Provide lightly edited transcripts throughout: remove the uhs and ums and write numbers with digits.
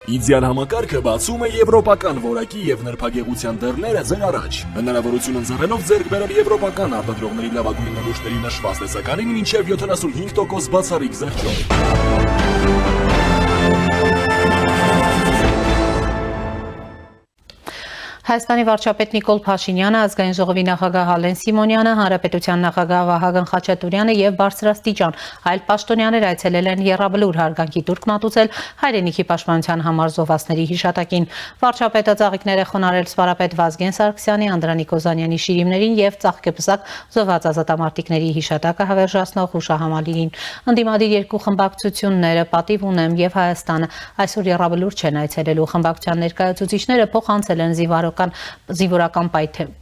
Իդեալ համակարգը բացում է եվրոպական որակի եւ նրբագեղության դռները ձեր առաջ։ Հնարավորություն ընձեռելով ձեռք բերել եվրոպական արտադրողների լավագույն նմուշների նշված տեսականին մինչեւ 75% բացառիկ զեղչով։ Հայաստանի վարչապետ Նիկոլ Փաշինյանը, ազգային ժողովի նախագահ Ալեն Սիմոնյանը, հանրապետության նախագահ Վահագն Խաչատուրյանը եւ բարձրաստիճան այլ պաշտոնյաներ այցելել են Եռաբլուր հարգանքի տուրք մատուցել հայրենիքի պաշտպանության համար զոհվածների հիշատակին։ Վարչապետը ծաղիկներ է խոնարհել սպարապետ Վազգեն Սարգսյանի, Անդրանիկ Օզանյանի շիրիմներին եւ ծաղկեպսակ զոհված ազատամարտիկների հիշատակը հավերժացնող հուշահամալիրին։ Ընդդիմադիր երկու խմբակցությունները պատիվ ունեմ եւ Հայաստանը այսօր Եռաբլուր չեն այցելելու։ Խմբակցության ներկայացուցիչները փոխանցել են զինվորական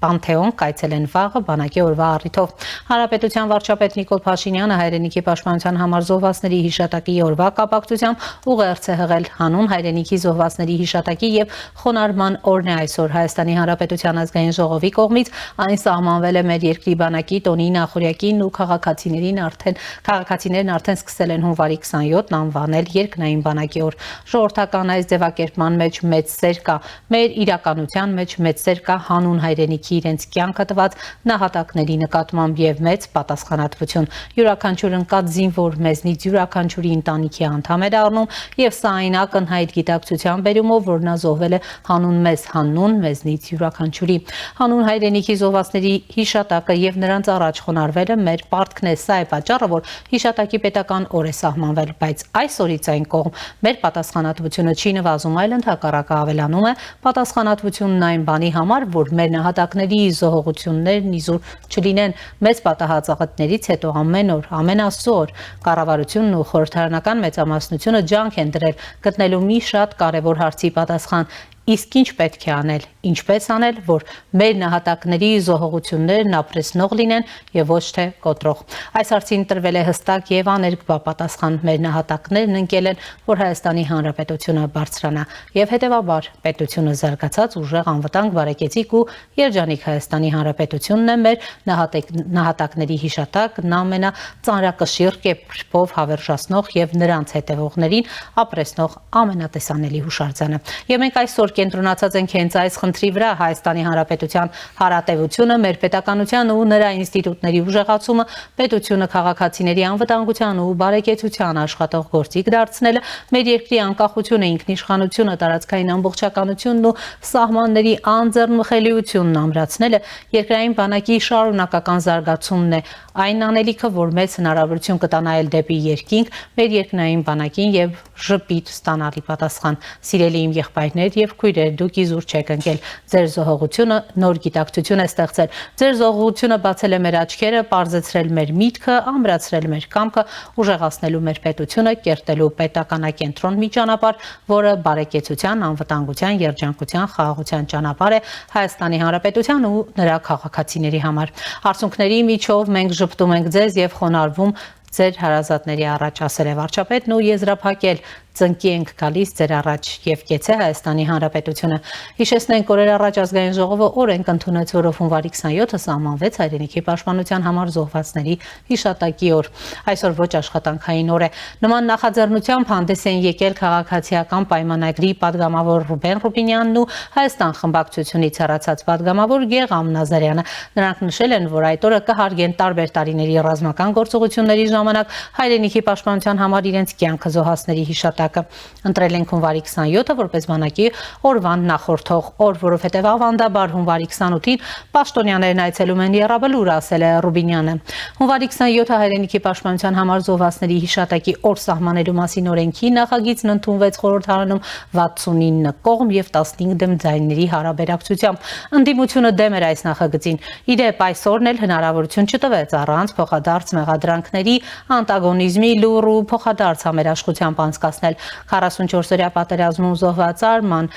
պանթեոն կայցել են վաղը բանակի օրվա առիթով։ Հանրապետության վարչապետ Նիկոլ Փաշինյանը հայրենիքի պաշտպանության համար զոհվածների հիշատակի օրվա կապակցությամբ ուղերձ է հղել հանուն հայրենիքի զոհվածների հիշատակի եւ խոնարհման օրն է այսօր Հայաստանի Հանրապետության ազգային ժողովի կողմից այն սահմանվել է մեր երկրի բանակի տոնի նախորյակին ու քաղաքացիներն արդեն սկսել են հունվարի 27-ն անվանել երկնային բանակի օր։ Ժողովրդական այս ձևակերպման մեջ մեծ սեր կա, մեր իրականության մեջ մեծ սեր կա հանուն հայրենիքի իրենց կյանքը տված նահատակների նկատմամբ եւ մեծ պատասխանատվություն։ Յուրաքանչյուր ընկած զինվոր մեզնից յուրաքանչյուրի ընտանիքի անդամ է դառնում եւ սա այն ակնհայտ գիտակցության բերումով, որ նա զոհվել է հանուն մեզ, հանուն մեզնից յուրաքանչյուրի։ Հանուն հայրենիքի զոհվածների հիշատակը եւ նրանց առաջ խոնարհվելը մեր պարտքն է, սա է պատճառը, որ հիշատակի պետական օր է սահմանվել, բայց այս օրից այն կողմ մեր պատասխանատվությունը չի նվազում, այլ ընդհակառակը ավելանում է պատասխանատվությունն այն բանի համար, որ մեր նահատակների զոհողություններն իզուր չլինեն։ Մեծ պատահածաղտներից հետո ամեն օր, ամեն Աստծո օր կառավարությունն ու խորհրդարանական մեծամասնությունը ջանք են դրել գտնելու մի շատ կարևոր հարցի պատասխան։ Իսկ ինչ պետք է անել, ինչպես անել, որ մեր նահատակների զոհողություններն ապրեցնող լինեն եւ ոչ թե կոտրող։ Այս հարցին տրվել է հստակ եւ աներկբա պատասխան։ Մեր նահատակներն ընկել են, որ Հայաստանի Հանրապետությունը բարձրանա եւ հետեւաբար պետությունը զարգացած ուժեղ անվտանգ բարեկեցիկ ու երջանիկ Հայաստանի Հանրապետությունն է մեր նահատակների հիշատակն ամենածանրակշիռ կերպով հավերժացնող եւ նրանց հետեւողներին ապրեցնող ամենատեսանելի հուշարձանը։ Եվ մենք այսօր կենտրոնացած ենք հենց այս խնդրի վրա։ Հայաստանի Հանրապետության հարատևությունը, մեր պետականության ու նրա ինստիտուտների ուժեղացումը, պետությունը քաղաքացիների անվտանգության ու բարեկեցության աշխատող գործիք դարձնելը, մեր երկրի անկախությունը, ինքնիշխանությունը, տարածքային ամբողջականությունն ու սահմանների անձեռնմխելիությունն ամրացնելը երկրային բանակի շարունակական զարգացումն է, այն անելիքը, որ մեծ հնարավորություն կտա նայել դեպի երկինք, մեր երկնային բանակին եւ ժպիտ ստանալի պատասխան։ Սիրելի իմ եղբայրներ եւ քույրեր, դուք իզուր չեք ընկել։ Ձեր զոհողությունը նոր գիտակցություն է ստեղծել։ Ձեր զոհողությունը բացել է մեր աչքերը, պարզեցրել մեր միտքը, ամրացրել մեր կամքը, ուժեղացնելու մեր պետությունը, կերտելու պետականակենտրոն մի ճանապարհ, որը բարեկեցության, անվտանգության, երջանկության, խաղաղության ճանապարհ է Հայաստանի Հանրապետության ու նրա քաղաքացիների համար։ Արդյունքների միջով մենք ժպտում ենք ձեզ եւ խոնարհվում ձեր հարազատների առաջ, ասել է վարչապետն ու եզրափակել ծնկի ենք գալիս ձեր առաջ եւ կեցե Հայաստանի Հանրապետությունը։ Հիշեցնենք, օրեր առաջ ազգային ժողովը օրենք ընդունեց, որով հունվարի 27-ը սահմանվեց հայրենիքի պաշտպանության համար զոհվածների հիշատակի օր։ Այսօր ոչ աշխատանքային օր է։ Նման նախաձեռնությամբ հանդես են եկել քաղաքացիական պայմանագրի падգամավոր Ռուբեն Ռուբինյանն ու Հայաստան խմբակցությունից հեռացած падգամավոր Գեգամ Նազարյանը։ Նրանք նշել են, որ այդ օրը կհարգեն տարբեր տարիների ռազմական գործողությունների ժամանակ հայրենիքի պաշտպանության համար իրենց կյանքը զոհածների հիշատակը։ Ընտրել ենք հունվարի 27-ը որպես բանակի օրվան նախորդող օր, որովհետև ավանդաբար հունվարի 28-ին պաշտոնյաներն այցելում են Եռաբլուր, ասել է Ռուբինյանը։ Հունվարի 27-ը հայրենիքի պաշտպանության համար զոհվածների հիշատակի օր սահմանելու մասին օրենքի նախագիծն ընդունվեց խորհրդարանում 69 կողմ եւ 15 դեմ ձայների հարաբերակցությամբ։ Ընդդիմությունը դեմ էր այս նախագծին։ Իդեպ այսօրն էլ հնարավորություն չտվեց առանց փոխադարձ մեղադրանքների, անտագոնիզմի լուռ ու փոխադարձ համերաշխությամբ անցկացնել 44-օրյա պատերազմում զոհված Արման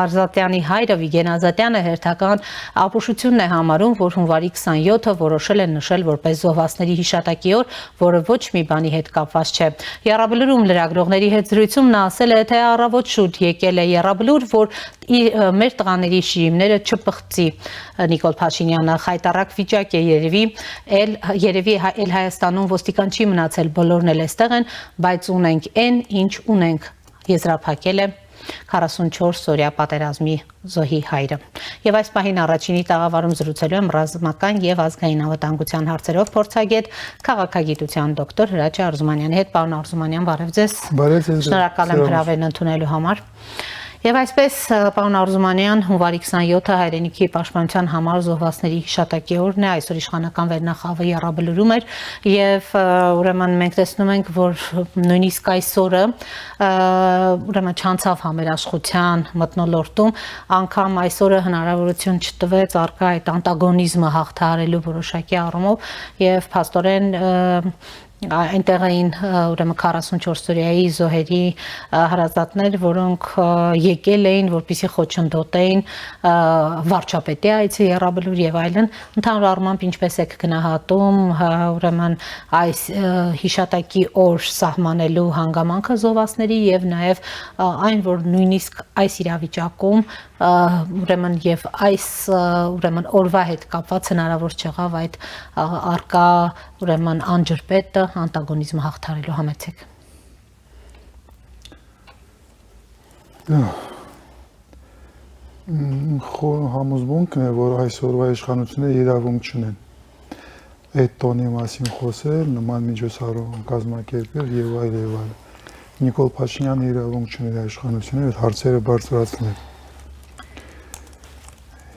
Արզատյանի հայրը Վիգեն Ազատյանը հերթական ապուշությունն է համարում, որ հունվարի 27-ը որոշել են նշել որպես զոհվածների հիշատակի օր, որը ոչ մի բանի հետ կապված չէ։ Եռաբլուրում լրագրողների հետ զրույցում նա ասել է, թե առավոտ շուտ եկել է Եռաբլուր, որ մեր տղաների շիրիմները չփխծի։ Նիկոլ Փաշինյանը խայտառակ վիճակ է երևի Հայաստանում ոստիկան չի մնացել, բոլորն էլ էստեղ են, բայց ունենք այն, ինչ ունենք, եզրափակել է 44 օրյա պատերազմի զոհի հայրը։ Եվ այս պահին առաջինի տաղավարում զրուցելու եմ ռազմական եւ ազգային անվտանգության հարցերով փորձագետ քաղաքագիտության դոկտոր Հրաչ Արզումանյանի հետ։ Պարոն Արզումանյան, բարև ձեզ։ Շնորհակալ եմ հրավերն ընդունելու համար։ Եվ այսպես, պարոն Արզումանյան, հունվարի 27-ը հայրենիքի պաշտպանության համար զոհվածների հիշատակի օրն է, այսօր իշխանական վերնախավը եռաբլուրում էր եւ ուրեմն մենք տեսնում ենք, որ նույնիսկ այսօրը ուրեմն չանցավ համերաշխության մթնոլորտում, անգամ այսօրը հնարավորություն չտվեց առկա այդ անտագոնիզմը հաղթահարելու որոշակի առումով եւ փաստորեն այնտեղ էին ուրեմն 44-օրյայի զոհերի հարազատներ, որոնք եկել էին, որպեսզի խոչընդոտեին վարչապետի այցը եռաբլուր եւ այլն, ընդհանուր առմամբ ինչպես եք գնահատում ուրեմն այս հիշատակի օր սահմանելու հանգամանքը զոհվածների եւ նաեւ այն, որ նույնիսկ այս իրավիճակում ուրեմն եւ այս ուրեմն օրվա հետ կապված հնարավոր չեղավ այդ արկա ուրեմն անջրպետը անտագոնիզմը հաղթարելու համեցեք։ Խոր համոզմունքն է, որ այսօրվա իշխանությունները իրավունք չունեն այդ տոնի մասին խոսել, նման միջոցառում կազմակերպել եւ այլ եւ այլ։ Նիկոլ Փաշինյանը իրավունք չուներ իշխանությունները այդ հարցերը բարձրացնել։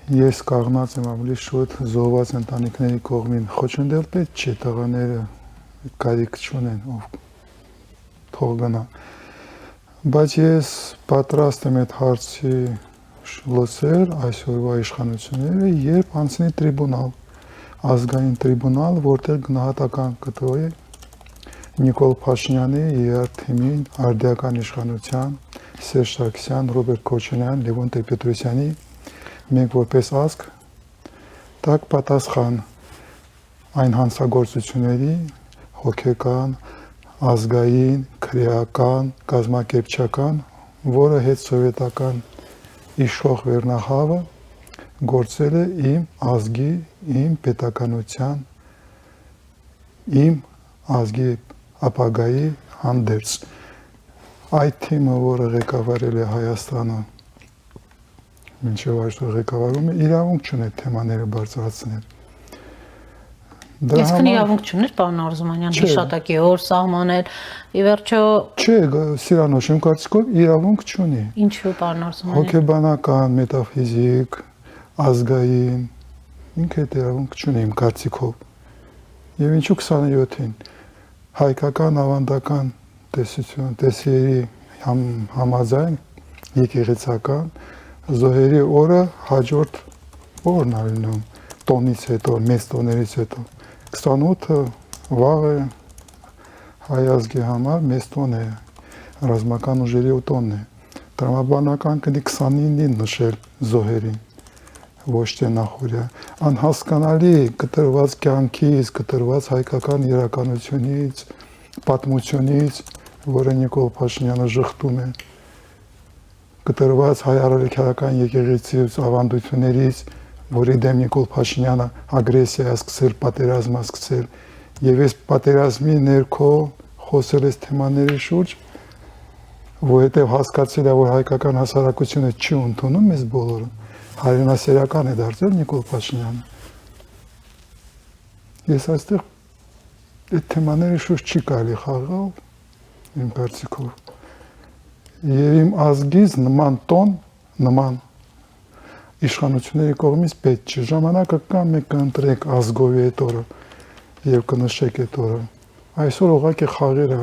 Ես կաղնած եմ ավելի շուտ զոհված ընտանիքների կողմին խոչընդել պետք չէ, տղաները կարիք չունեն, ով թող գնա։ Բայց ես պատրաստ եմ այդ հարցի լսել այսօրվա իշխանությունները, երբ անցնի տրիբունալ, ազգային տրիբունալ, որտեղ գնահատական կտվի Նիկոլ Փաշինյանի եւ թիմին, արդիական իշխանության, Սերժ Սարգսյան, Ռոբերտ Քոչարյան, Լևոն Տեր-Պետրոսյանի մենք որպես ազգ տակ պատասխան այն հանցագործությունների հոգեկան, ազգային, քրեական, կազմակերպչական, որը հետսովետական իշխող վերնախավը գործել է իմ ազգի, իմ պետականության, իմ ազգի ապագայի հանդերձ։ Այդ թիմը, որը ղեկավարել է Հայաստանը, մինչև այսօր ղեկավարում է, իրավունք չունի թեմաները բարձրացնել։ Իսկ իրավունք չուներ, պարոն Արզումանյան, հիշատակի օր սահմանել, ի վերջո Չէ, Սիրանոש, իմ կարծիքով իրավունք չունի։ Ինչու, պարոն Արզումանյան։ Հոգեբանական, մետաֆիզիկ, ազգային, ինքը իրավունք չունի իմ կարծիքով։ Եվ ինչու 27-ին հայկական ավանդական տեսիերի համաձայն եկեղեցական զոհերի օրը հաջորդ օրն է լինում, տոնից հետո, մեծ տոներից հետո։ 28-ը վաղը հայ ազգի համար մեծ տոն է, ռազմական ուժերի տոնն է։ Տրամաբանական կդի 29-ին նշել զոհերին, ոչ թե նախորյա։ Անհասկանալի կտրված կյանքից, կտրված հայկական իրականությունից, պատմությունից, որը Նիկոլ Փաշինյանը ժխտում է, կտրված հայ արարքայական եկեղեցիից ավանդություններից, որի դեմ Նիկոլ Փաշինյանը ագրեսիա է սկսել, պատերազմ է սկսել, եւ այս պատերազմի ներքո խոսել այս թեմաների շուրջ, որովհետեւ հասկացել է, որ հայկական հասարակությունը չի ընդունում մեզ բոլորը, հայրենասերական է դարձել Նիկոլ Փաշինյանը։ Ես այստեղ այդ թեմաների շուրջ չի կարելի խաղալ, իմ կարծիքով։ Եվ իմ ազգից նման տոն, նման իշխանությունների կողմից պետք չի։ Ժամանակը կա, մենք կընտրենք ազգովի այդ օրը եւ կնշենք այդ օրը։ Այսօր ուղղակի խաղերը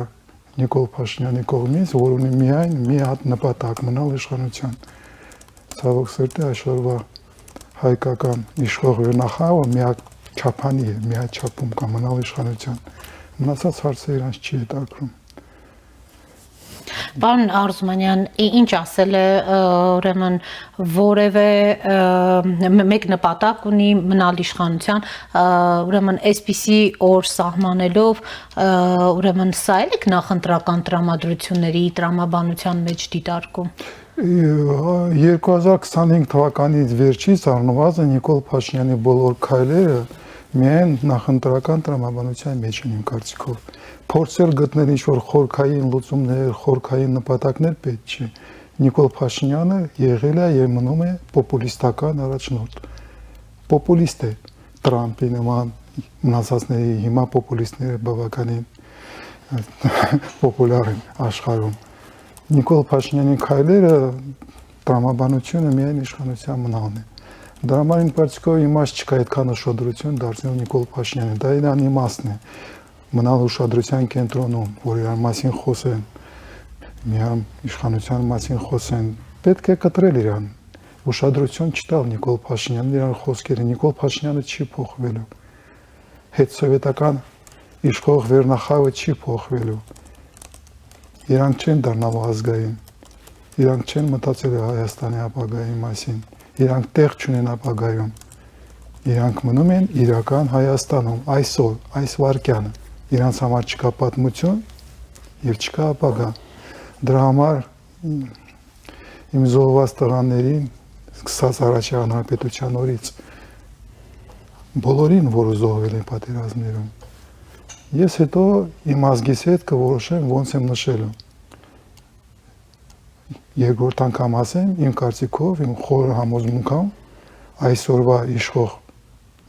Նիկոլ Փաշինյանի կողմից, որ ունի միայն մի հատ նպատակ մնալ իշխանության։ Ցավոք սրտի այսօրվա հայկական իշխող վերնախավը միակ չափանի է, միակ չափում կա մնալ իշխանության։ Մնացած հարցը իրանց չի հետաքրում։ Պարոն Արզումանյան, ինչ ասել է ուրեմն որևէ մեկ նպատակ ունի մնալ իշխանության, ուրեմն այսպիսի օր սահմանելով, ուրեմն սա էլ եք նախընտրական տրամադրությունների տրամաբանության մեջ դիտարկում։ 2025 թվականից վերջից առնվազն Նիկոլ Փաշինյանի բոլոր քայլերը միայն նախընտրական տրամաբանության մեջ են իմ կարծիքով։ Փորձել գտնել ինչ-որ խորքային լուծումներ, խորքային նպատակներ պետք չի։ Նիկոլ Փաշինյանը եղել է եւ մնում է պոպուլիստական առաջնորդ։ Պոպուլիստ է Տրամպի նման մնացածների հիմա պոպուլիստները բավականին պոպուլյար են աշխարհում։ Նիկոլ Փաշինյանի քայլերը տրամաբանությունը միայն իշխանության մնալն է։ Դրա համար իմ կարծիքով իմաստ չկա այդքան ուշադրություն դարձնել Նիկոլ Փաշինյանին։ Դա իրան իմաստն է։ Մնալ ուշադրության կենտրոնում, որ իրար մասին խոսեն, միամ իշխանության մասին խոսեն, պետք է կտրել իրան։ Ուշադրություն չտալ Նիկոլ Փաշինյանին իրան խոսքերը։ Նիկոլ Փաշինյանը չի փոխվելու։ Հետսովետական իշխող վերնախավը չի փոխվելու։ Իրանք չեն դառնալու ազգային։ Իրանք չեն մտածել Հայաստանի ապագայի մասին։ Իրանք տեղ չունեն ապագայում։ Իրանք մնում են իրական Հայաստանում, այսօր, այս վարկյանը։ Իրանց համար չկա պատմություն եւ չկա ապագա։ Դրա համար իմ զոհված տղաներին սկսած առաջի հանրապետության օրից բոլորին, որ զոհվել են պատերազմներում, ես հետո իմ ազգիս հետ կորոշեմ ոնց եմ նշելու։ Երկրորդ անգամ ասեմ, իմ կարծիքով, իմ խորը համոզմունքով այսօրվա իշխող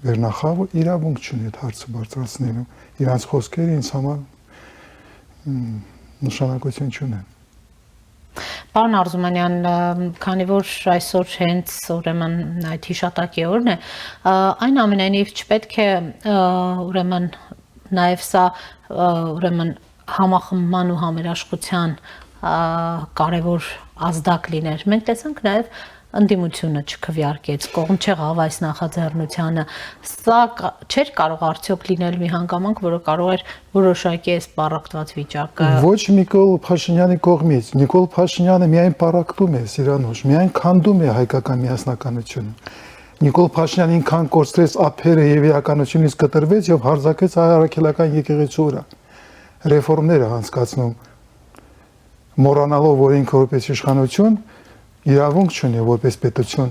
վերնախավը իրավունք չունի այդ հարցը բարձրացնելու։ Իրանց խոսքերը ինձ համար նշանակություն չունեն։ Պարոն Արզումանյան, քանի որ այսօր հենց ուրեմն այդ հիշատակի օրն է, այն ամենայնիվ չպետք է ուրեմն նաև սա ուրեմն համախմբման ու համերաշխության կարևոր ազդակ լիներ։ Մենք տեսանք նաև ընդդիմությունը չքվեարկեց, կողմ չեղավ այս նախաձեռնությանը։ Սա չէր կարող արդյոք լինել մի հանգամանք, որը կարող էր որոշակի այս պառակտված վիճակը։ Ոչ Նիկոլ Փաշինյանի կողմից։ Նիկոլ Փաշինյանը միայն պառակտում է Սիրանուշ, միայն քանդում է հայկական միասնականությունը։ Նիկոլ Փաշինյանն ինքան կորցրեց ափերը եւ իրականությունից կտրվեց եւ հարձակվեց հայ-առաքելական եկեղեցու վրա։ Ռեֆորմներ է անցկացնում, մոռանալով, որ ինքը որպես իշխանություն իրավունք չունի որպես պետություն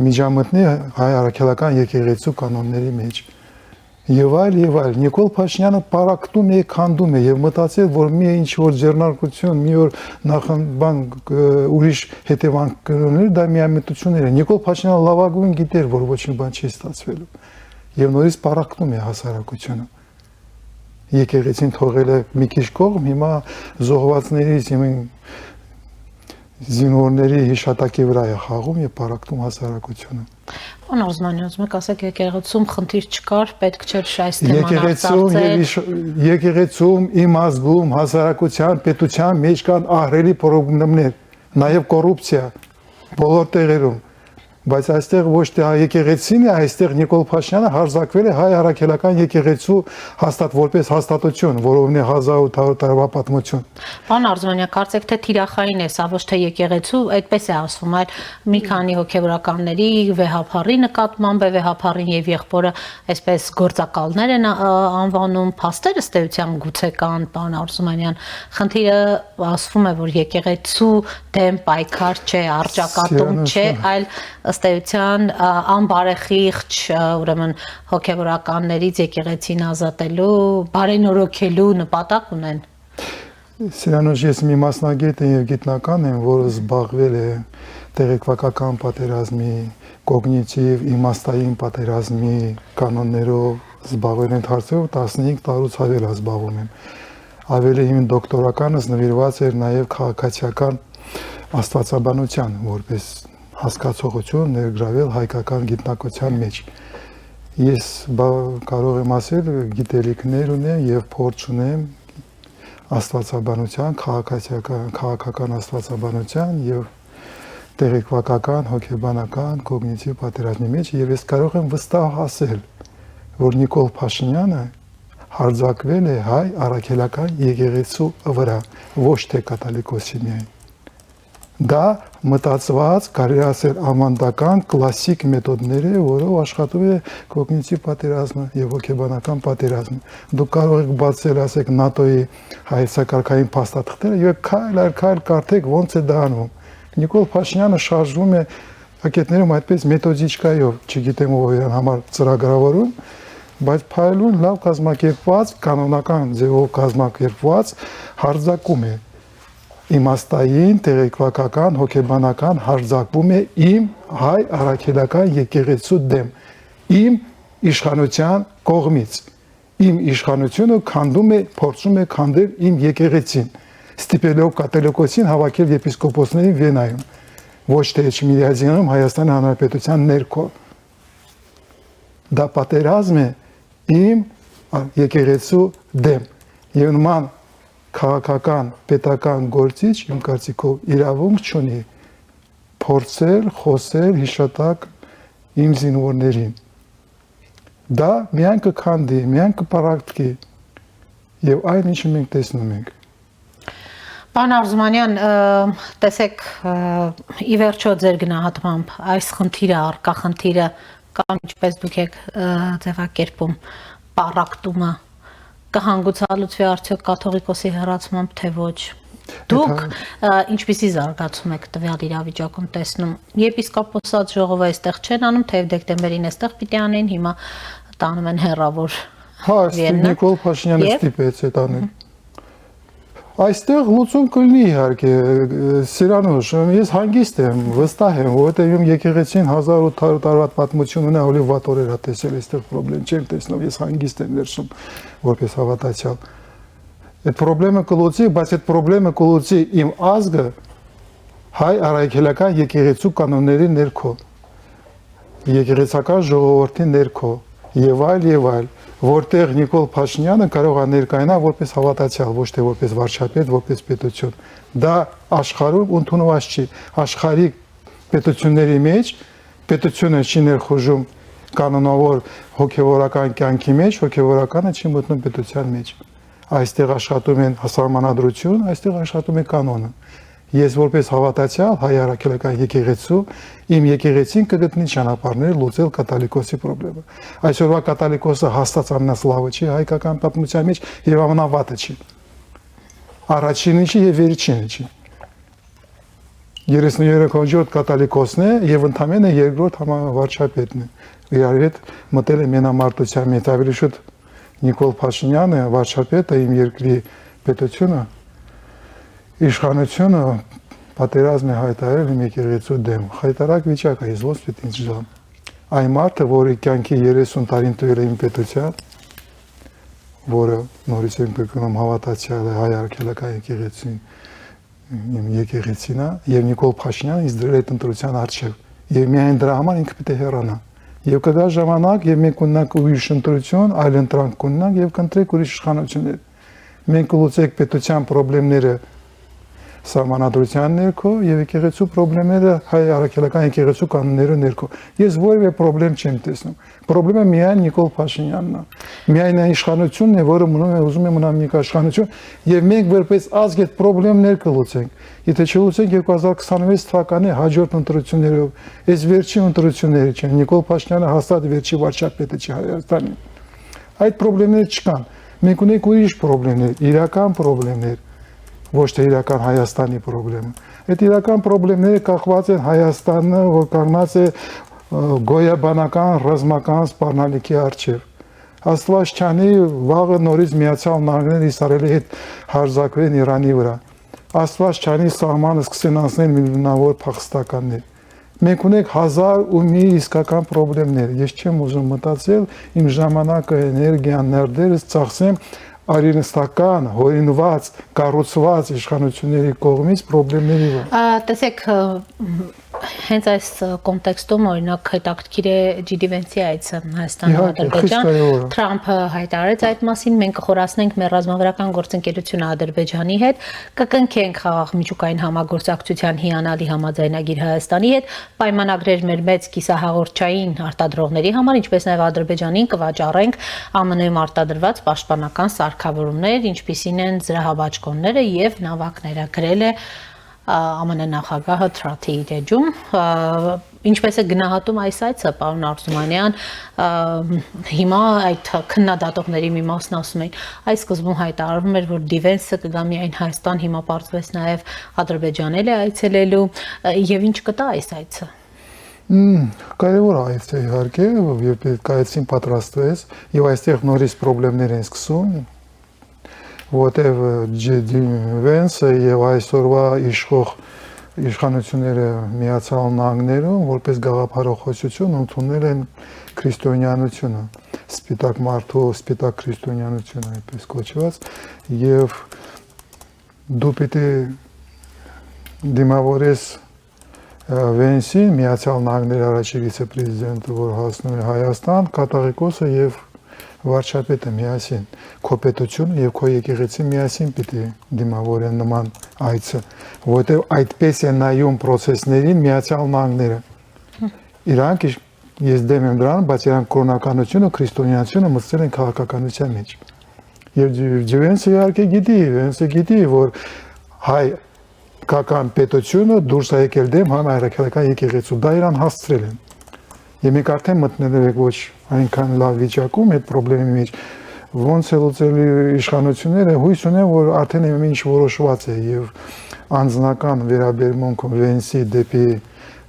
միջամտնի հայ-առաքելական եկեղեցու կանոնների մեջ։ Եվ այլ, Նիկոլ Փաշինյանը պառակտում է, քանդում է եւ մտածել, որ մի ինչ որ ձեռնարկություն, մի որ նախաբան ուրիշ հետևանք կունենա, դա միամտություններ է։ Նիկոլ Փաշինյանը լավագույն գիտեր, որ ոչինչ բան չի ստացվելու։ Եվ նորից պառակտում է հասարակությունը։ Եկեղեցին թողել է մի քիչ կողմ, հիմա զոհվածներից զինվորների հիշատակի վրա է խաղում եւ պառակտում հասարակությունը։ Պարոն Արզումանյան, ուզում եք ասեք, եկեղեցում խնդիր չկար, պետք չէր այս թեման արծարծել։ Եկեղեցում, իմ ազգում, հասարակության, պետության մեջ կան ահռելի խնդիրներ, նաեւ կոռուպցիա բոլոր տեղերում։ Բայց այստեղ ոչ թե եկեղեցին է, այստեղ Նիկոլ Փաշինյանը հարձակվել է հայ-առաքելական եկեղեցու որպես հաստատություն, որովն է 1800 տարվա պատմություն։ Պարոն Արզումանյան, կարծեք թե թիրախային է, սա ոչ թե եկեղեցու, այդպես է ասվում, այլ մի քանի հոգևորականների վեհափառի նկատմամբ է, վեհափառին եւ եղբորը այսպես գործակալներ են անվանում, փաստեր ըստ էության գուցե կան, պարոն Արզումանյան, խնդիրը ասվում է, որ եկեղեցու դեմ պայքար չէ, առճակատում չէ, այլ ըստ էության անբարեխիղճ ուրեմն հոգևորականներից եկեղեցին ազատելու, բարենորոգելու նպատակ ունեն։ Սրանով ես մի մասնագետ եմ եւ գիտնական եմ, որը զբաղվել է տեղեկվակական պատերազմի, կոգնիտիվ իմաստային պատերազմի կանոններով, զբաղվել եմ հարցերով 15 տարուց ավել զբաղվում եմ։ Ավելի իմ դոկտորականս նվիրված էր նաեւ քաղաքացիական աստվածաբանության, որպես հասկացողություն ներգրավել հայկական գիտնակցության մեջ։ Ես կարող եմ ասել, գիտելիքներ ունեմ եւ փորձ ունեմ աստվածաբանության, քաղաքական աստվածաբանության եւ տեղեկվակական, հոգեբանական, կոգնիտիվ պատերազմի մեջ եւ ես կարող եմ վստահ ասել, որ Նիկոլ Փաշինյանը հարձակվել է հայ-առաքելական եկեղեցու վրա, ոչ թե կաթոլիկոսի միայն։ Դա մտածված, կարելի ասել ամանդական կլասիկ մեթոդներ է, որով աշխատում է կոգնիտիվ պատերազմը եւ հոգեբանական պատերազմը։ Դուք կարող եք բացել, ասեք, ՆԱՏՕ-ի հայեցակարգային փաստաթղթերը եւ քայլ կարդեք ոնց է դա անում։ Նիկոլ Փաշինյանը շարժվում է ռակետներում այդպես մեթոդիկայով, չգիտեմ ով իրան համար ծրագրավորում, բայց փայլուն լավ կազմակերպված, կանոնական ձևով կազմակերպված հարձակում է։ իմաստային, տեղեկվակական, հոգեբանական հարձակվում է իմ հայ առաքելական եկեղեցու դեմ, իմ իշխանության կողմից։ Իմ իշխանությունը քանդում է, փորձում է քանդել իմ եկեղեցին, ստիպելով կաթոլիկոսին հավաքել եպիսկոպոսներին Վենայում, ոչ թե Էջմիածինում Հայաստանի Հանրապետության ներքո։ Դա պատերազմ է իմ եկեղեցու դեմ։ Եվ նման քաղաքական, պետական գործիչ իմ կարծիքով իրավունք չունի փորձել, խոսել, հիշատակ իմ զինվորներին։ Դա միայն կքանդի, միայն կպարակտի եւ այն ինչը մենք տեսնում ենք։ Պարոն Արզումանյան, տեսեք, ի վերջո ձեր գնահատմամբ այս խնդիրը, առկա խնդիրը կամ ինչպես դուք եք ձևակերպում պարակտումը կհանգուցալուծվի արդյոք կաթողիկոսի հեռացմամբ թե ոչ։ Դուք ինչպիսի զարգացում եք տվյալ իրավիճակում տեսնում։ Եպիսկոպոսած ժողովը այստեղ չեն անում, թեև դեկտեմբերին այստեղ պիտի անեն, հիմա տանում են հեռավոր։ Հա, Նիկոլ Փաշինյանը ստիպեց այդ անել։ Այստեղ լուծում կլինի իհարկե, Սիրանուշ, ես հանգիստ եմ, վստահ եմ, որովհետև իմ եկեղեցին 1800 տարվա պատմություն ունի, ավելի վատ օրեր է տեսել, այստեղ խնդրեմ չեմ տեսնում, ես հանգիստ եմ ներսում, որպես հավատացյալ։ Այդ խնդրեմը կլուծի, բայց այդ խնդրեմը կլուծի իմ ազգը հայ առաքելական եկեղեցու կանոնների ներքո, եկեղեցական ժողովրդի ներքո, եւ այլ, որտեղ Նիկոլ Փաշինյանը կարող է ներկայանալ որպես հավատացյալ, ոչ թե որպես վարչապետ, որպես պետություն։ Դա աշխարհում ընդունված չի։ Աշխարհի պետությունների մեջ պետությունը չի ներխուժում կանոնավոր հոգևորական կյանքի մեջ, հոգևորականը չի մտնում պետության մեջ։ Այստեղ աշխատում են հասարմանադրություն, այստեղ աշխատում է կանոնը։ Ես որպես հավատացյալ հայ առաքելական եկեղեցու իմ եկեղեցին կգտնի ճանապարհներ լուծել կաթոլիկոսի խնդրը։ Այսօրվա կաթոլիկոսը հաստատ ամենալավը չի հայկական պատմության մեջ եւ ամենավատը չի։ Առաջինը չի եւ վերջինը չի։ 33-րդ կաթոլիկոսն է եւ ընդամենը երկրորդ համավարչապետն է։ Իրար հետ մտել է մենամարտության մեջ, ավելի շուտ Նիկոլ Փաշինյանը վարչապետը իմ երկրի պետությունը իշխանությունը պատերազմ է հայտարարել իմ եկեղեցու դեմ։ Խայտարակ վիճակ է, ես ոնց պետք է ինձ ժամ։ Այն մարդը, որի կյանքի 30 տարին տվել է իմ պետության, որը նորից եմ կրկնում հավատացյալ է հայ առաքելական եկեղեցին, իմ եկեղեցին է, եւ Նիկոլ Փաշինյանը ինձ դրել է ընտրության առջև։ Եվ միայն դրա համար ինքը պետք է հեռանա։ Եվ կգա ժամանակ, եւ մենք ունենանք ուրիշ ընտրություն, այլ ընտրանք կունենանք եւ կընտրենք ուրիշ իշխանություններ։ Մենք կլուծենք պետության խնդիրները սահմանադրության ներքո եւ եկեղեցու խնդիրները հայ առաքելական եկեղեցու կանոնների ներքո։ Ես որևէ խնդրեմ չեմ տեսնում։ Խնդրը միայն Նիկոլ Փաշինյանն է։ Միայն այն իշխանությունն է, որը մնում է ուզում է մնալ մի իշխանություն եւ մենք որպես ազգ այդ խնդիրները կլուծենք։ Եթե չլուծենք 2026 թվականի հաջորդ ընտրություններով, այս վերջին ընտրությունները չեն, Նիկոլ Փաշինյանը հաստատ վերջի վարչապետը չի Հայաստանի։ Այդ խնդիրները չկան։ Մենք ունենք ուրիշ խնդիրներ, իրական խնդիրներ, ոչ թե իրական Հայաստանի խնդրեմը։ Այդ իրական խնդիրները կախված են Հայաստանը, որ կանգնած է գոյաբանական ռազմական սպառնալիքի առջև։ Աստված չանի վաղը նորից Միացյալ Նահանգները Իսրայելի հետ հարձակվեն Իրանի վրա։ Աստված չանի սահմանը սկսեն անցնել միլիոնավոր փախստականներ։ Մենք ունենք 1001 իսկական խնդիրներ։ Ես չեմ ուզում մտածել իմ ժամանակը, էներգիան, ներդերս ծախսեմ արինստական, հորինված, կառուցված իշխանությունների կողմից խնդիրների վրա։ Տեսեք, հենց այս կոնտեքստում օրինակ հետաքրքիր է Ջիդի Վենցի այցը Հայաստան Ադրբեջան, Թրամփը հայտարարեց այդ մասին, մենք կխորացնենք մեր ռազմավարական գործընկերությունը Ադրբեջանի հետ, կկնքենք խաղաղ միջուկային համագործակցության հիանալի համաձայնագիր Հայաստանի հետ, պայմանագրեր մեր մեծ կիսահաղորդչային արտադրողների համար, ինչպես նաև Ադրբեջանին կվաճառենք ԱՄՆ-ում արտադրված պաշտպանական սարքավորումներ, ինչպիսին են զրահաբաճկոնները եւ նավակները, գրել է ԱՄՆ նախագահը Թրաթի էջում, ինչպես է գնահատում այս այցը, պարոն Արզումանյան, հիմա այդ քննադատողների մի մասն ասում են, այս սկզբում հայտարարվում էր, որ Դիվենսը կգա միայն Հայաստան, հիմա պարզվեց նաև Ադրբեջան է այցելելու, եւ ինչ կտա այս այցը։ Կարևոր այց է իհարկե, երբ կայացին պատրաստվեց եւ այստեղ նորից խնդիրներ են սկսում։ որտեղ Ջեդի Վենսը եւ այսօրվա իշխանությունները Միացյալ Նահանգներում որպես գաղափարախոսություն ընդունել են քրիստոնյանությունը, սպիտակ մարդու սպիտակ քրիստոնյանությունը այդպես կոչված եւ դու պիտի դիմավորես Վենսին Միացյալ Նահանգների առաջի վիցեպրեզիդենտը, որ հասնում է Հայաստան, կատաղիկոսը եւ վարչապետը միասին, քո պետությունը եւ քո եկեղեցին միասին պիտի դիմավորեն նման այցը, որովհետեւ այդպես է նայում process-ներին Միացյալ Նահանգները։ Իրանք ես դեմ եմ դրան, բայց իրանք կրոնականությունը, քրիստոնեությունը մտցել են քաղաքականության մեջ։ Եվ Վենսը իհարկե գիտի, որ հայ կական պետությունը դուրս է եկել դեմ հայ-հայրաքելական եկեղեցու, դա իրան հասցրել են։ Եվ մենք արդեն մտնել ենք ոչ այնքան լավ վիճակում այդ խնդրի մեջ, ոնց է լուծելու իշխանությունները, հույս ունեմ, որ արդեն ինչ որոշված է եւ անձնական վերաբերմունքը Վենսի դեպի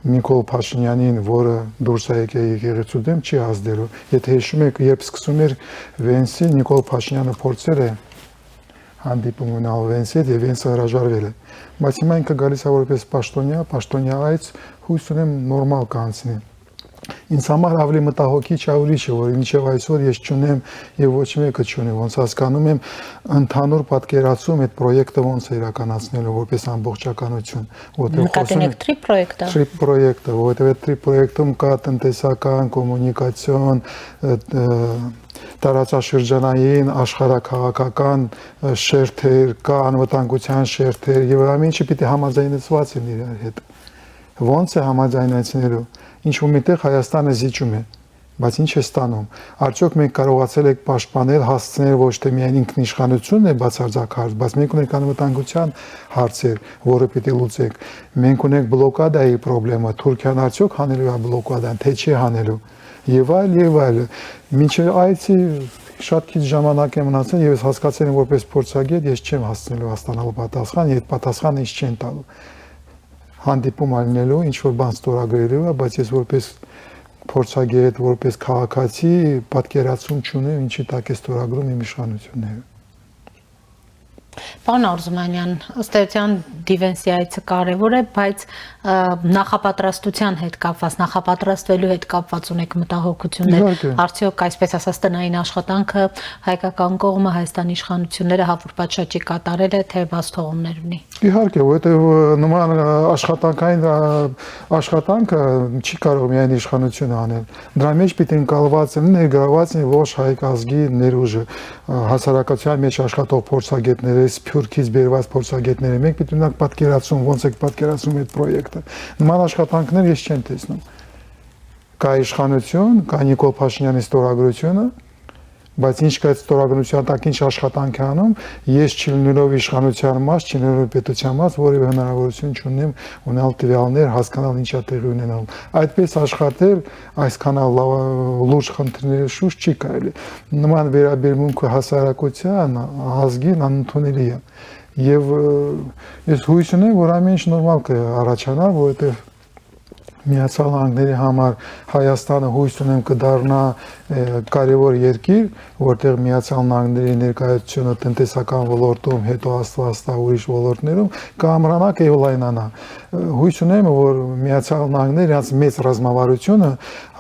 Նիկոլ Փաշինյանին, որը դուրս է եկել եկեղեցու դեմ, չի ազդելու։ Եթե հիշում եք, երբ սկսում էր Վենսի, Նիկոլ Փաշինյանը փորձել է հանդիպում ունենալ Վենսի հետ եւ Վենսը հրաժարվել է։ Բայց հիմա ինքը գալիս է որպես պաշտոնյա այց, հույս ունեմ նորմալ կանցնի։ Ինձ համար ավելի մտահոգիչ ուրիշ է, որ մինչև այսօր ես չունեմ եւ ոչ մեկը չունի, ոնց հասկանում եմ ընդհանուր պատկերացում այդ պրոյեկտը ոնց է իրականացնելու որպես ամբողջականություն, որտեղ խոսում ենք TRIP պրոյեկտը, որտեղ այդ TRIP պրոյեկտում կա տնտեսական, կոմունիկացիոն, տարածաշրջանային, աշխարհաքաղաքական շերտեր, կա անվտանգության շերտեր եւ ամեն ինչը պիտի համաձայնեցված լինի իրար հետ։ Ոնց է համաձայնեցնելու։ Ինչ-որ միտեղ Հայաստանը զիջում է, բայց ինչ է ստանում։ Արդյոք մենք կարողացել ենք պաշտպանել, հասցնել ոչ թե միայն ինքնիշխանությունն է բացարձակ հարց, բայց մենք ունենք անվտանգության հարցեր, որը պիտի լուծենք։ Մենք ունենք բլոկադայի խնդրեմը, Թուրքիան արդյոք հանելու է բլոկադան, թե չի հանելու։ Եվ այլ։ Մինչև այցի շատ քիչ ժամանակ է մնացել եւ ես հասկացել եմ որպես փորձագետ, ես չեմ հասցնելու հաստանալ պատասխան, եւ պատասխանը ինձ չեն տալու։ Հանդիպում ալնելու, ինչ որ բան ստորագրելու է, բայց ես որպես փորձագետ, որպես քաղաքացի պատկերացում չունեմ, ինչի տակ է ստորագրում իմ իշխանությունները։ Պարոն Արզումանյան, ըստ էության դիվենսիայից կարևոր է, բայց նախապատրաստության հետ կապված, նախապատրաստվելու հետ կապված ունեք մտահոգություններ, արդյոք այսպես ասած տնային աշխատանքը հայկական կողմը Հայաստանի իշխանությունները հավոր պատշաճի կատարել է, թե բաց թողումներ ունի։ Իհարկե, որովհետև նման աշխատանքային աշխատանքը չի կարող միայն իշխանությունը անել։ Դրա մեջ պիտի ընկալված լինի, ներգրաված լինի ոչ հայ ազգի ներուժը, հասարակության մեջ աշխատող փորձագետները, Սփյուռքից բերված փորձագետները, մենք պիտի ունենանք պատկերացում, ոնց է պատկերացում այդ պրոյեկտը։ Նման աշխատանքներ ես չեմ տեսնում։ Կա իշխանություն, կա Նիկոլ Փաշինյանի ստորագրությունը, բայց ինչ կա այդ ստորագրության տակ ինչ աշխատանք է անում, ես չլինելով իշխանության մաս, չլինելով պետության մաս, որևէ հնարավորություն չունեմ ունենալ տվյալներ, հասկանալ ինչա տեղի ունենալ։ Այդպես աշխատել այսքան լուրջ խնդիրների շուրջ չի կարելի։ Նման վերաբերմունքը հասարակության, ազգին անընդունելի է։ Եվ ես հույս ունեմ, որ ամեն ինչ նորմալ կառաջանա, որովհետև Միացյալ Նահանգների համար Հայաստանը հույս ունեմ կդառնա կարևոր երկիր, որտեղ Միացյալ Նահանգների ներկայությունը տնտեսական ոլորտում, հետո աստվածա ուրիշ ոլորտներում կամրանա կեվլայնանա։ Հույս ունեմ, որ Միացյալ Նահանգները իրաց մեծ ռազմավարությունը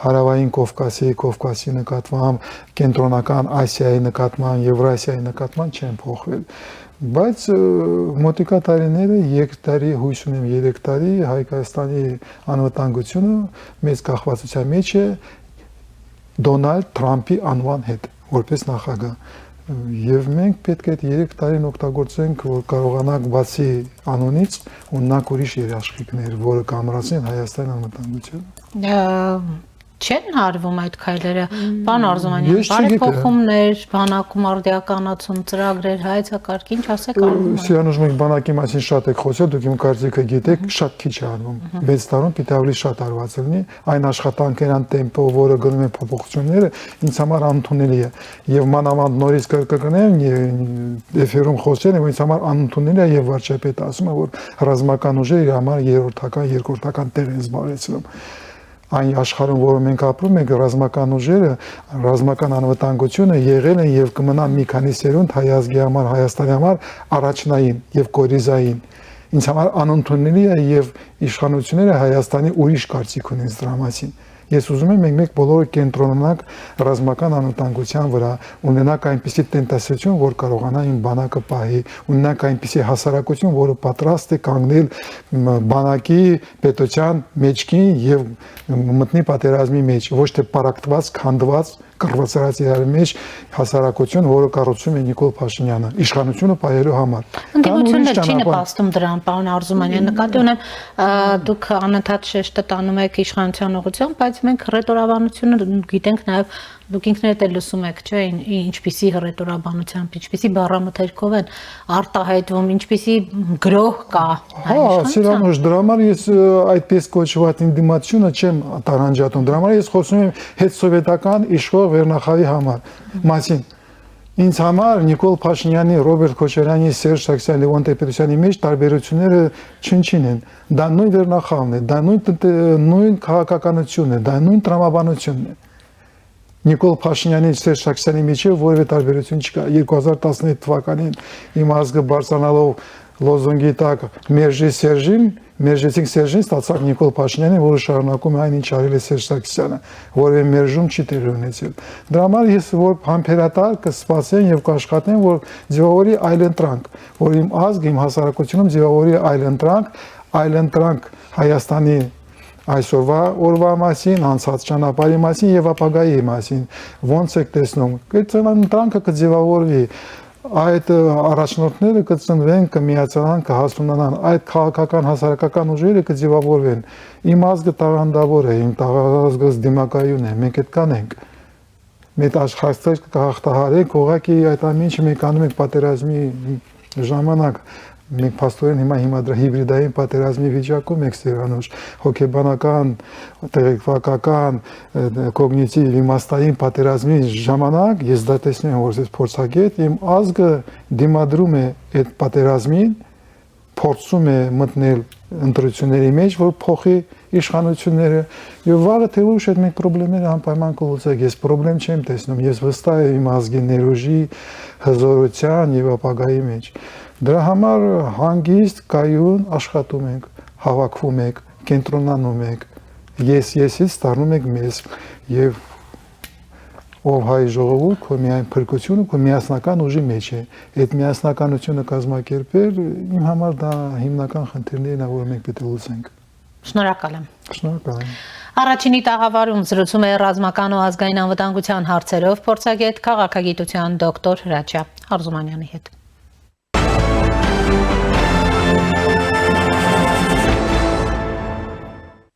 Հարավային Կովկասի նկատմամբ, Կենտրոնական Ասիայի նկատմամբ, Եվրասիայի նկատմամբ չեն փոխվել։ Բայց մոտիկա տարիները 3 տարի հույս ունեմ 3 տարի Հայաստանի անվտանգությունը մեծ կախվածության մեջ է Դոնալդ Թրամփի անվան հետ որպես նախագահ եւ մենք պետք է այդ 3 տարին օգտագործենք որ կարողանանք բացի անունից ունենալ ուրիշ երաշխիքներ որը կամրացնեն Հայաստանի անվտանգությունը Չեն հարվում այդ քայլերը, պարոն Արզումանյան, բարեփոխումներ, բանակում արդիականացում, ծրագրեր, հայեցակարգ, ինչ ասեք արվում։ Սրանուժ մենք բանակի մասին շատ եք խոսել, դուք իմ կարծիքը գիտեք, շատ քիչ է արվում։ 6 տարում պիտի ավելի շատ արված լինի, այն աշխատանքերան տեմպո, որը գնում են փոփոխությունները, ինձ համար անընդունելի է։ Եվ մանավանդ նորից կրկնեմ, էֆիրում խոսել եմ, ինձ համար անընդունելի է եւ վարչապետը ասում է, որ ռազմական ուժերը իր համար երրորդական, երկրորդական տեղ են զբաղեցնում։ Այն աշխարհում, որում մենք ապրում ենք, ռազմական ուժերը, ռազմական անվտանգությունը եղել են եւ կմնան մի քանի սերունդ հայ ազգի համար, Հայաստանի համար առաջնային եւ կորիզային։ Ինձ համար անընդունելի է եւ իշխանությունները Հայաստանի ուրիշ կարծիք ունեն դրա մասին։ Ես ուզում եմ մենք բոլորը կենտրոնանանք ռազմական անվտանգության վրա, ունենանք այնպիսի տնտեսություն, որ կարողանային բանակը պահի, ունենանք այնպիսի հասարակություն, որը պատրաստ է կանգնել բանակի պետության մեջքին եւ մտնի պատերազմի մեջ, ոչ թե պարակտված, քանդված, կռվածրած իրար մեջ հասարակություն, որը կառուցում է Նիկոլ Փաշինյանը, իշխանությունը պահելու համար։ Ընդդիմությունն չի նպաստում դրան, պարոն Արզումանյան, նկատի ունեմ, դուք անընդհատ շեշտը տանում եք իշխանության ուղղությամբ, բայց մենք հռետորաբանությունը գիտենք նաև դուք ինքներդ էլ լսում եք, չէ՞, ինչպիսի հռետորաբանությամբ, ինչպիսի բառամթերքով են արտահայտվում, ինչպիսի գրոհ կա։ Հա, Սիրանուշ, դրա համար ես այդպես կոչված ինդիմացիոնը չեմ տարանջատում։ Դրա համար ես խոսում եմ հետսովետական իշխող վերնախավի մասին։ Ինձ համար Նիկոլ Փաշինյանի, Ռոբերտ Քոչարյանի, Սերժ Սարգսյանի, Լևոն Տեր-Պետրոսյանի մեջ տարբերությունները չնչին են։ Դա նույն վերնախավն է, դա նույն քաղաքականությունն է, դա նույն տրամաբանությունն է։ Նիկոլ Փաշինյանի Սերժ Սարգսյանի միջև որևէ տարբերություն չկա։ 2012 թվականին իմ ազգը բարձրանալով լոզունգի տակ մերժի Սերժին, մերժեցինք Սերժին, ստացանք Նիկոլ Փաշինյանին, որը շարունակում է այն, ինչ արել է Սերժ Սարգսյանը, որևէ մերժում չի տեղի ունեցել։ Դրա համար ես որ համբերատար կսպասեն եւ կաշխատեն, որ ձևավորի այլընտրանք, որ իմ ազգը, իմ հասարակությունում ձևավորի այլընտրանք Հայաստանի այսօրվա օրվա մասին, անցած ճանապարհի մասին եւ ապագայի մասին, ոնց եք տեսնում, այդ ընտրանքը կձևավորվի, այդ առաջնորդները կծնվեն, կմիացան, կհասունանան, այդ քաղաքական հասարակական ուժերը կձևավորվեն։ Իմ ազգը տաղանդավոր է, իմ ազգը դիմակայուն է, մենք այդ կանենք։ Մենք աշխարհը կհաղթահարենք, ուղղակի այդ ամեն ինչը մենք անում ենք պատերազմի ժամանակ։ Մենք փաստորեն հիմա դրա հիբրիդային պատերազմի վիճակում ենք Սերանուշ, հոգեբանական, տեղեկատվական, կոգնիտիվ իմաստային պատերազմի ժամանակ ես դա տեսնում եմ որպես փորձագետ, իմ ազգը դիմադրում է այդ պատերազմին, փորձում է մտնել ընտրությունների մեջ, որ փոխի իշխանությունները եւ վաղը թե ուշ այդ մենք խնդիրները անպայման կլուծենք։ Ես խնդրեմ չեմ տեսնում, ես վստահ եմ իմ ազգի ներուժի, հզորության եւ ապագայի մեջ։ Դրա համար հանգիստ կայուն աշխատում ենք, հավաքվում ենք, կենտրոնանում ենք, ես-ից ստանում ենք մեզ եւ ով հայ ժողովուրդ քո միայն փրկությունը քո միասնական ուժի մեջ է։ Այդ միասնականությունը կազմակերպել իմ համար դա հիմնական խնդիրներն է, որ մենք պետք է լուծենք։ Շնորհակալ եմ։ Շնորհակալ եմ։ Առաջինի տաղավարում զրուցում է ռազմական ու ազգային անվտանգության հարցերով փորձագետ քաղաքագիտության դոկտոր Հրաչյա Արզումանյանի հետ։